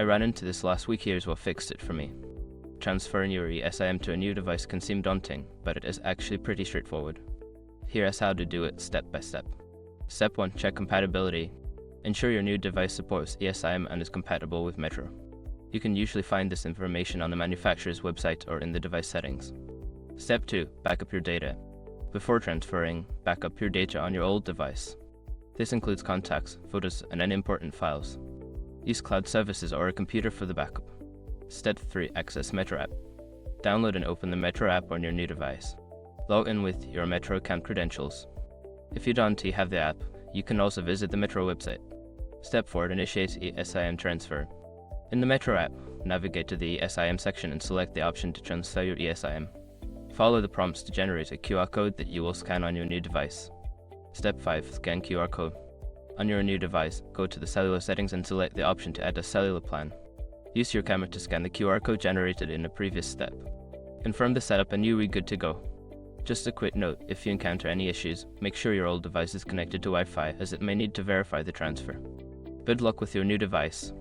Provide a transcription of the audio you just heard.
I ran into this last week. Here's what fixed it for me. Transferring your ESIM to a new device can seem daunting, but it is actually pretty straightforward. Here's how to do it step by step. Step 1. Check compatibility. Ensure your new device supports ESIM and is compatible with Metro. You can usually find this information on the manufacturer's website or in the device settings. Step 2. Back up your data. Before transferring, back up your data on your old device. This includes contacts, photos, and any important files. Use cloud services or a computer for the backup. Step 3. Access Metro app. Download and open the Metro app on your new device. Log in with your Metro account credentials. If you don't have the app, you can also visit the Metro website. Step 4. Initiate ESIM transfer. In the Metro app, navigate to the ESIM section and select the option to transfer your ESIM. Follow the prompts to generate a QR code that you will scan on your new device. Step 5. Scan QR code. On your new device, go to the cellular settings and select the option to add a cellular plan. Use your camera to scan the QR code generated in a previous step. Confirm the setup and you'll be good to go. Just a quick note, if you encounter any issues, make sure your old device is connected to Wi-Fi as it may need to verify the transfer. Good luck with your new device.